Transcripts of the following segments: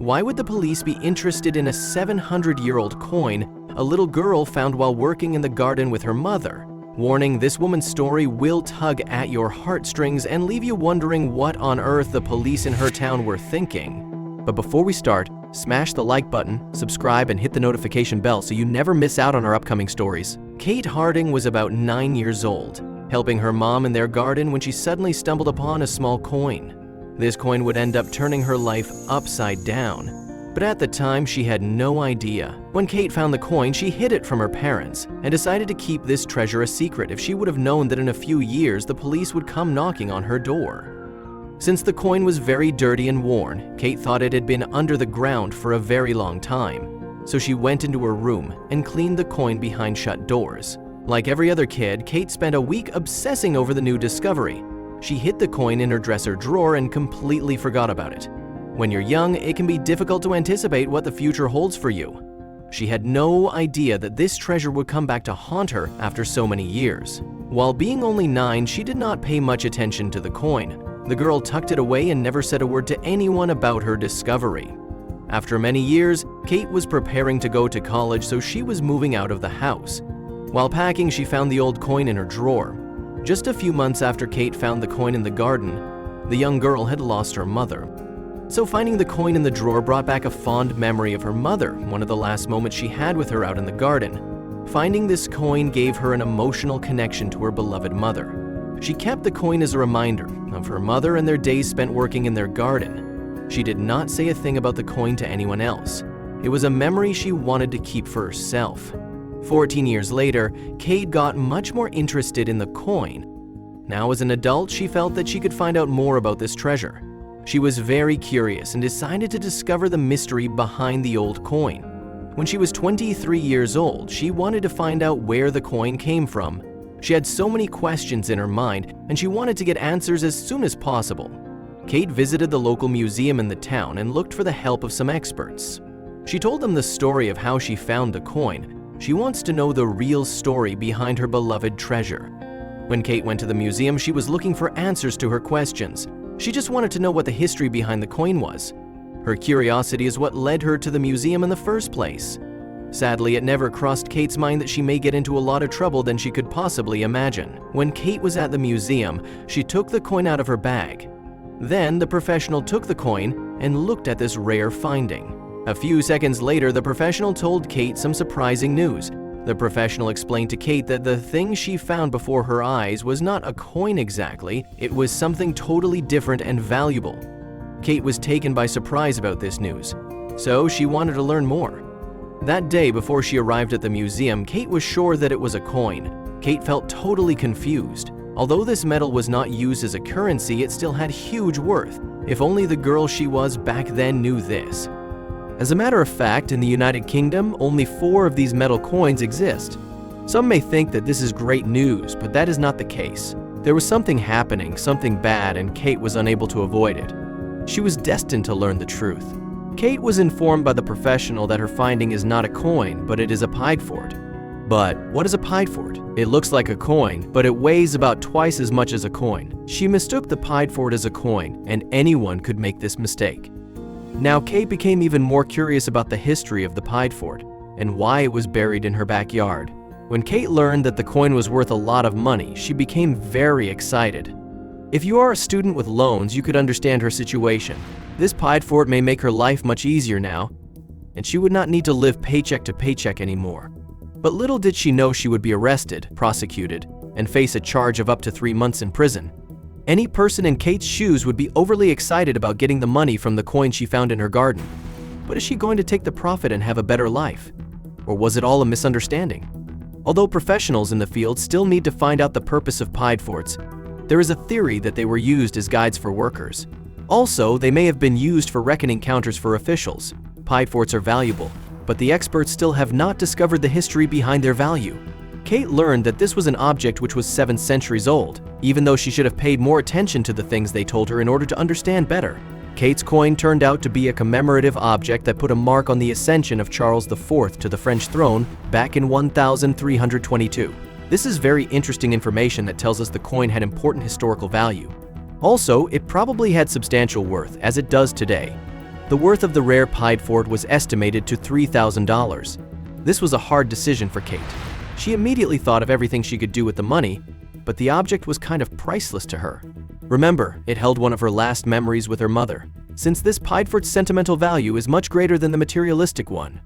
Why would the police be interested in a 700-year-old coin a little girl found while working in the garden with her mother? Warning, this woman's story will tug at your heartstrings and leave you wondering what on earth the police in her town were thinking. But before we start, smash the like button, subscribe, and hit the notification bell so you never miss out on our upcoming stories. Kate Harding was about 9 years old, helping her mom in their garden when she suddenly stumbled upon a small coin. This coin would end up turning her life upside down. But at the time, she had no idea. When Kate found the coin, she hid it from her parents and decided to keep this treasure a secret if she would have known that in a few years the police would come knocking on her door. Since the coin was very dirty and worn, Kate thought it had been under the ground for a very long time. So she went into her room and cleaned the coin behind shut doors. Like every other kid, Kate spent a week obsessing over the new discovery. She hid the coin in her dresser drawer and completely forgot about it. When you're young, it can be difficult to anticipate what the future holds for you. She had no idea that this treasure would come back to haunt her after so many years. While being only 9, she did not pay much attention to the coin. The girl tucked it away and never said a word to anyone about her discovery. After many years, Kate was preparing to go to college, so she was moving out of the house. While packing, she found the old coin in her drawer. Just a few months after Kate found the coin in the garden, the young girl had lost her mother. So finding the coin in the drawer brought back a fond memory of her mother, one of the last moments she had with her out in the garden. Finding this coin gave her an emotional connection to her beloved mother. She kept the coin as a reminder of her mother and their days spent working in their garden. She did not say a thing about the coin to anyone else. It was a memory she wanted to keep for herself. 14 years later, Kate got much more interested in the coin. Now as an adult, she felt that she could find out more about this treasure. She was very curious and decided to discover the mystery behind the old coin. When she was 23 years old, she wanted to find out where the coin came from. She had so many questions in her mind, and she wanted to get answers as soon as possible. Kate visited the local museum in the town and looked for the help of some experts. She told them the story of how she found the coin. She wants to know the real story behind her beloved treasure. When Kate went to the museum, she was looking for answers to her questions. She just wanted to know what the history behind the coin was. Her curiosity is what led her to the museum in the first place. Sadly, it never crossed Kate's mind that she may get into a lot of trouble than she could possibly imagine. When Kate was at the museum, she took the coin out of her bag. Then the professional took the coin and looked at this rare finding. A few seconds later, the professional told Kate some surprising news. The professional explained to Kate that the thing she found before her eyes was not a coin exactly, it was something totally different and valuable. Kate was taken by surprise about this news, so she wanted to learn more. That day before she arrived at the museum, Kate was sure that it was a coin. Kate felt totally confused. Although this metal was not used as a currency, it still had huge worth. If only the girl she was back then knew this. As a matter of fact, in the United Kingdom, only 4 of these metal coins exist. Some may think that this is great news, but that is not the case. There was something happening, something bad, and Kate was unable to avoid it. She was destined to learn the truth. Kate was informed by the professional that her finding is not a coin, but it is a pied fort. But what is a pied fort? It looks like a coin, but it weighs about twice as much as a coin. She mistook the pied fort as a coin, and anyone could make this mistake. Now, Kate became even more curious about the history of the pied fort and why it was buried in her backyard. When Kate learned that the coin was worth a lot of money, she became very excited. If you are a student with loans, you could understand her situation. This pied fort may make her life much easier now, and she would not need to live paycheck to paycheck anymore. But little did she know she would be arrested, prosecuted, and face a charge of up to 3 months in prison. Any person in Kate's shoes would be overly excited about getting the money from the coin she found in her garden. But is she going to take the profit and have a better life? Or was it all a misunderstanding? Although professionals in the field still need to find out the purpose of pied forts, there is a theory that they were used as guides for workers. Also, they may have been used for reckoning counters for officials. Pied forts are valuable, but the experts still have not discovered the history behind their value. Kate learned that this was an object which was 7 centuries old, even though she should have paid more attention to the things they told her in order to understand better. Kate's coin turned out to be a commemorative object that put a mark on the ascension of Charles IV to the French throne back in 1322. This is very interesting information that tells us the coin had important historical value. Also, it probably had substantial worth, as it does today. The worth of the rare pied fort was estimated to $3,000. This was a hard decision for Kate. She immediately thought of everything she could do with the money, but the object was kind of priceless to her. Remember, it held one of her last memories with her mother, since this pied fort's sentimental value is much greater than the materialistic one.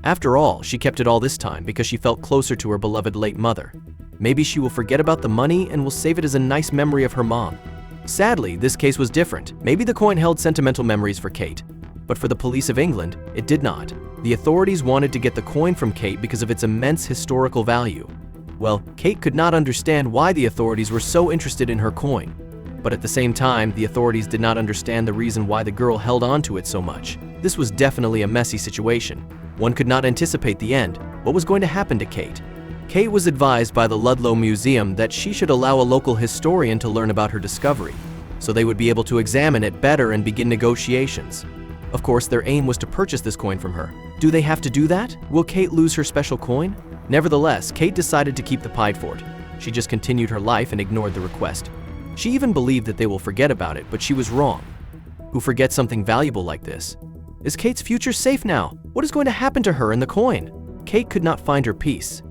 After all, she kept it all this time because she felt closer to her beloved late mother. Maybe she will forget about the money and will save it as a nice memory of her mom. Sadly, this case was different. Maybe the coin held sentimental memories for Kate, but for the police of England, it did not. The authorities wanted to get the coin from Kate because of its immense historical value. Well, Kate could not understand why the authorities were so interested in her coin. But at the same time, the authorities did not understand the reason why the girl held on to it so much. This was definitely a messy situation. One could not anticipate the end. What was going to happen to Kate? Kate was advised by the Ludlow Museum that she should allow a local historian to learn about her discovery, so they would be able to examine it better and begin negotiations. Of course, their aim was to purchase this coin from her. Do they have to do that? Will Kate lose her special coin? Nevertheless, Kate decided to keep the pied fort. She just continued her life and ignored the request. She even believed that they will forget about it, but she was wrong. Who forgets something valuable like this? Is Kate's future safe now? What is going to happen to her and the coin? Kate could not find her peace.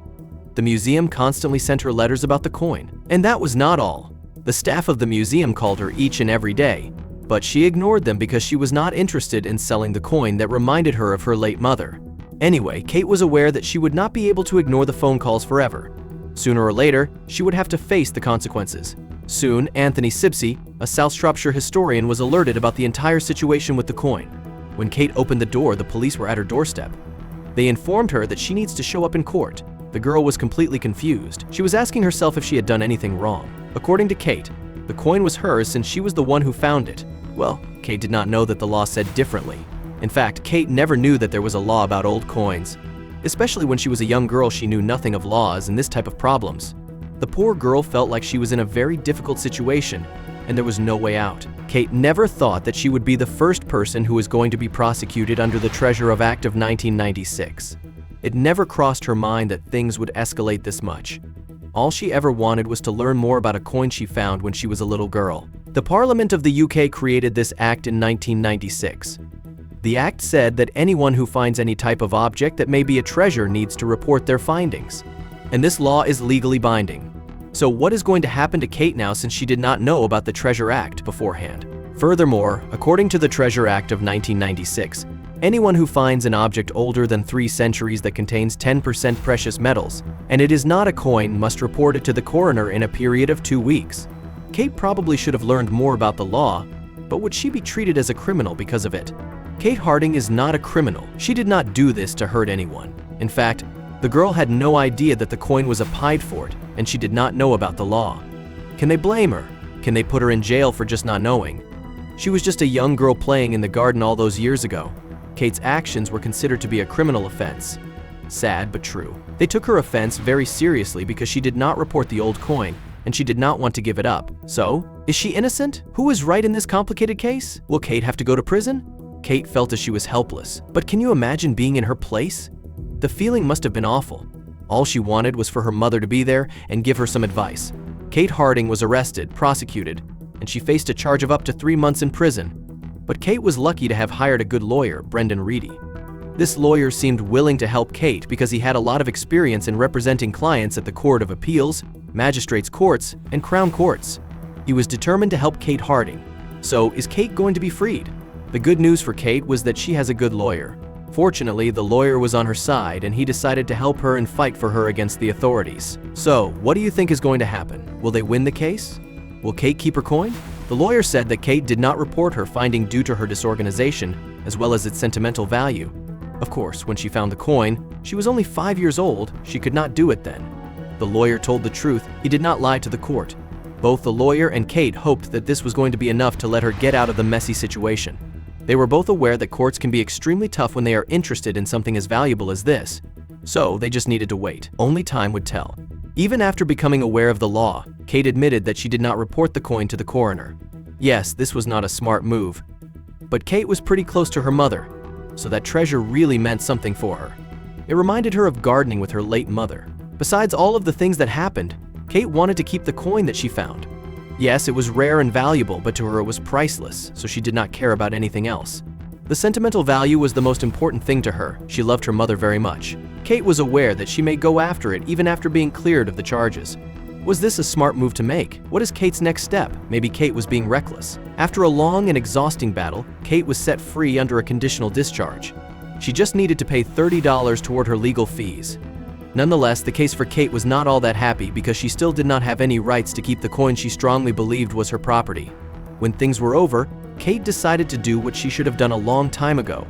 The museum constantly sent her letters about the coin. And that was not all. The staff of the museum called her each and every day, but she ignored them because she was not interested in selling the coin that reminded her of her late mother. Anyway, Kate was aware that she would not be able to ignore the phone calls forever. Sooner or later, she would have to face the consequences. Soon, Anthony Sipsey, a South Shropshire historian, was alerted about the entire situation with the coin. When Kate opened the door, the police were at her doorstep. They informed her that she needs to show up in court. The girl was completely confused. She was asking herself if she had done anything wrong. According to Kate, the coin was hers since she was the one who found it. Well, Kate did not know that the law said differently. In fact, Kate never knew that there was a law about old coins. Especially when she was a young girl, she knew nothing of laws and this type of problems. The poor girl felt like she was in a very difficult situation, and there was no way out. Kate never thought that she would be the first person who was going to be prosecuted under the Treasure of Act of 1996. It never crossed her mind that things would escalate this much. All she ever wanted was to learn more about a coin she found when she was a little girl. The Parliament of the UK created this act in 1996. The act said that anyone who finds any type of object that may be a treasure needs to report their findings. And this law is legally binding. So what is going to happen to Kate now since she did not know about the Treasure Act beforehand? Furthermore, according to the Treasure Act of 1996, anyone who finds an object older than 3 centuries that contains 10% precious metals, and it is not a coin, must report it to the coroner in a period of 2 weeks. Kate probably should have learned more about the law, but would she be treated as a criminal because of it? Kate Harding is not a criminal. She did not do this to hurt anyone. In fact, the girl had no idea that the coin was a pied fort, and she did not know about the law. Can they blame her? Can they put her in jail for just not knowing? She was just a young girl playing in the garden all those years ago. Kate's actions were considered to be a criminal offense. Sad but true. They took her offense very seriously because she did not report the old coin, and she did not want to give it up. So, is she innocent? Who is right in this complicated case? Will Kate have to go to prison? Kate felt as she was helpless, but can you imagine being in her place? The feeling must have been awful. All she wanted was for her mother to be there and give her some advice. Kate Harding was arrested, prosecuted, and she faced a charge of up to 3 months in prison. But Kate was lucky to have hired a good lawyer, Brendan Reedy. This lawyer seemed willing to help Kate because he had a lot of experience in representing clients at the Court of Appeals, Magistrates' Courts, and Crown Courts. He was determined to help Kate Harding. So, is Kate going to be freed? The good news for Kate was that she has a good lawyer. Fortunately, the lawyer was on her side and he decided to help her and fight for her against the authorities. So, what do you think is going to happen? Will they win the case? Will Kate keep her coin? The lawyer said that Kate did not report her finding due to her disorganization, as well as its sentimental value. Of course, when she found the coin, she was only 5 years old. She could not do it then. The lawyer told the truth. He did not lie to the court. Both the lawyer and Kate hoped that this was going to be enough to let her get out of the messy situation. They were both aware that courts can be extremely tough when they are interested in something as valuable as this. So they just needed to wait. Only time would tell. Even after becoming aware of the law, Kate admitted that she did not report the coin to the coroner. Yes, this was not a smart move. But Kate was pretty close to her mother, so that treasure really meant something for her. It reminded her of gardening with her late mother. Besides all of the things that happened, Kate wanted to keep the coin that she found. Yes, it was rare and valuable, but to her it was priceless, so she did not care about anything else. The sentimental value was the most important thing to her. She loved her mother very much. Kate was aware that she may go after it even after being cleared of the charges. Was this a smart move to make? What is Kate's next step? Maybe Kate was being reckless. After a long and exhausting battle, Kate was set free under a conditional discharge. She just needed to pay $30 toward her legal fees. Nonetheless, the case for Kate was not all that happy because she still did not have any rights to keep the coin she strongly believed was her property. When things were over, Kate decided to do what she should have done a long time ago.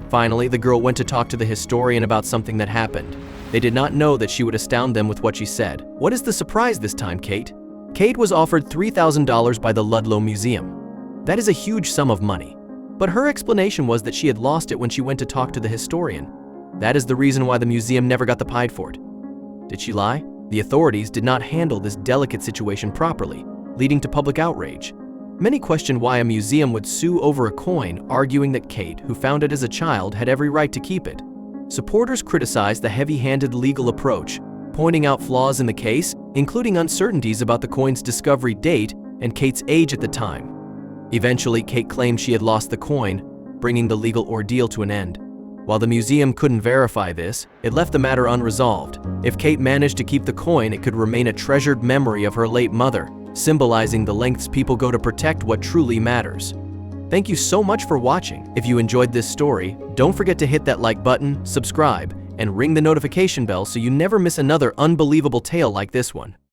Finally, the girl went to talk to the historian about something that happened. They did not know that she would astound them with what she said. What is the surprise this time, Kate? Kate was offered $3,000 by the Ludlow Museum. That is a huge sum of money. But her explanation was that she had lost it when she went to talk to the historian. That is the reason why the museum never got the pied for it. Did she lie? The authorities did not handle this delicate situation properly, leading to public outrage. Many questioned why a museum would sue over a coin, arguing that Kate, who found it as a child, had every right to keep it. Supporters criticized the heavy-handed legal approach, pointing out flaws in the case, including uncertainties about the coin's discovery date and Kate's age at the time. Eventually, Kate claimed she had lost the coin, bringing the legal ordeal to an end. While the museum couldn't verify this, it left the matter unresolved. If Kate managed to keep the coin, it could remain a treasured memory of her late mother, symbolizing the lengths people go to protect what truly matters. Thank you so much for watching. If you enjoyed this story, don't forget to hit that like button, subscribe, and ring the notification bell so you never miss another unbelievable tale like this one.